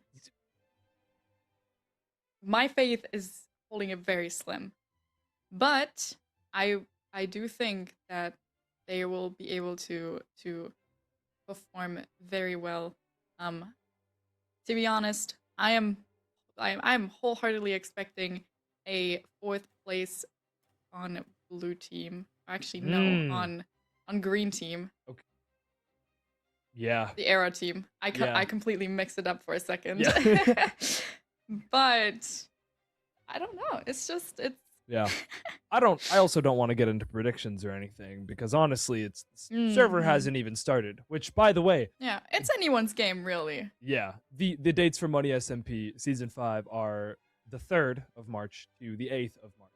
My faith is holding it very slim. But I do think that they will be able to perform very well. To be honest, I'm wholeheartedly expecting a 4th place on blue team. Actually, no, on green team. Okay. Yeah. The Era team. I completely mixed it up for a second. Yeah. But I don't know. It's yeah. I also don't want to get into predictions or anything because honestly, server hasn't even started, which by the way, yeah, it's anyone's game really. Yeah. The dates for Money SMP season 5 are the 3rd of March to the 8th of March.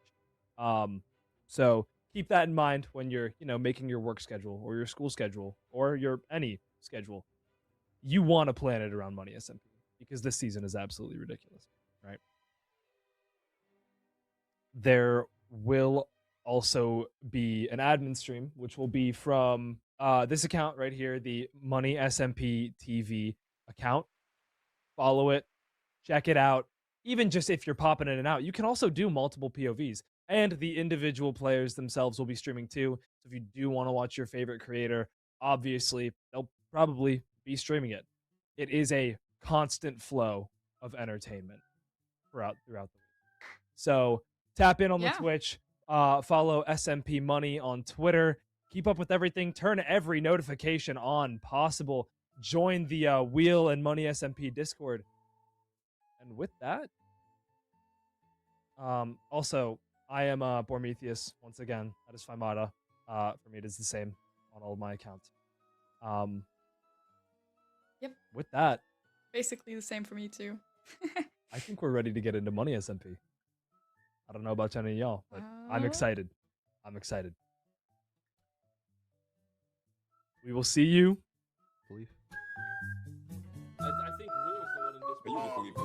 So keep that in mind when you're, making your work schedule or your school schedule or your any schedule. You want to plan it around Money SMP because this season is absolutely ridiculous, right? There will also be an admin stream, which will be from this account right here, the Money SMP TV account. Follow it, check it out. Even just if you're popping in and out, you can also do multiple POVs. And the individual players themselves will be streaming too. So if you do want to watch your favorite creator, obviously, they'll probably be streaming it. It is a constant flow of entertainment throughout the week. So tap in on the Twitch, follow SMP Money on Twitter, keep up with everything, turn every notification on possible, join the Wheel and Money SMP Discord. And with that, also, I am Bormetheus, once again, that is Faimata. For me, it is the same on all of my accounts. Yep. With that, basically the same for me too. I think we're ready to get into Money SMP. I don't know about any of y'all, but I'm excited. I'm excited. We will see you. Believe. I think Will's the one in this. You just believe for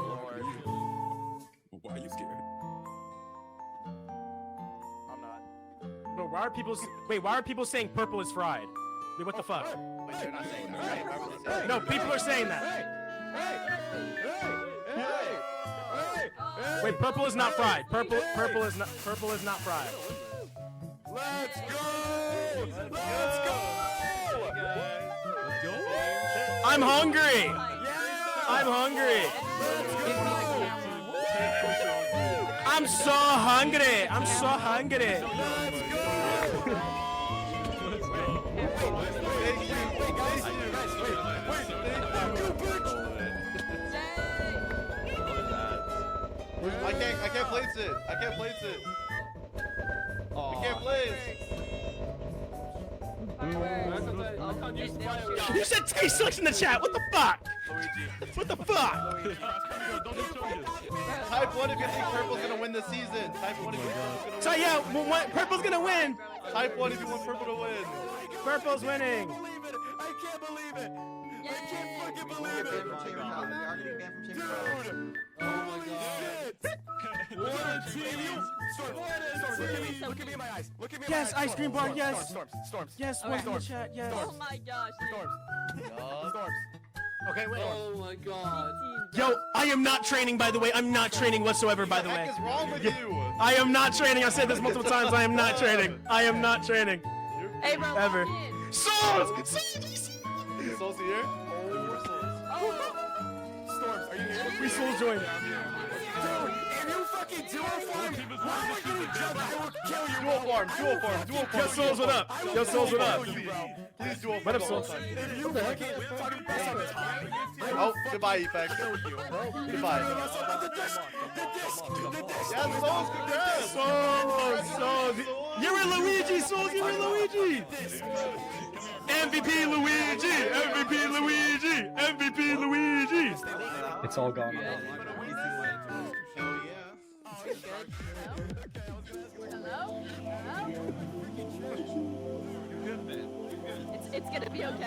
why are you scared? I'm not. Bro, why are people saying purple is fried? Wait, what the fuck? Wait, they're not saying that, right? No, people are saying that. Wait, purple is not fried. Purple is not fried. Let's go! Let's go! I'm hungry. I'm hungry. I'm so hungry. I'm so hungry. I can't place it. I can't place it. I can't place. You said taste sucks in the chat. What the fuck? What the fuck? Type 1 if you think purple's gonna win the season. Type 1 if you think purple's So gonna yeah, win. purple's gonna win. Type 1 if you want purple to win. Purple's winning. I can't believe it. I can't fucking believe it. Dude. Oh my god. What a team. Look at me in my eyes. Look at me in Yes, my eyes. ice cream bar, yes. Storms. Yes, Okay. one in the chat, yes. Oh my gosh. Storms. Okay, wait. Oh my god. Yo, I am not training, by the way. I'm not training whatsoever, by the What the way. heck is wrong with you? I am not training. I've said this multiple times. I am not training. I am not training. Hey, bro. Ever. lock in. Souls! Souls here? Oh, Souls. Storms, are you here? Free souls join. Dude, if you fucking duo farm, why are you jump? I will kill you. Dual farm. Yo, souls, what up? Yo, souls, what up? Please dual What farm. up, souls? If you fucking fucking bust on time, Oh, goodbye, Effect. Goodbye. Yeah, Souls, congrats. Souls. You're in Luigi, souls. You're in Luigi. MVP Luigi. MVP Luigi. MVP Luigi. It's all gone. Hello? It's gonna be okay.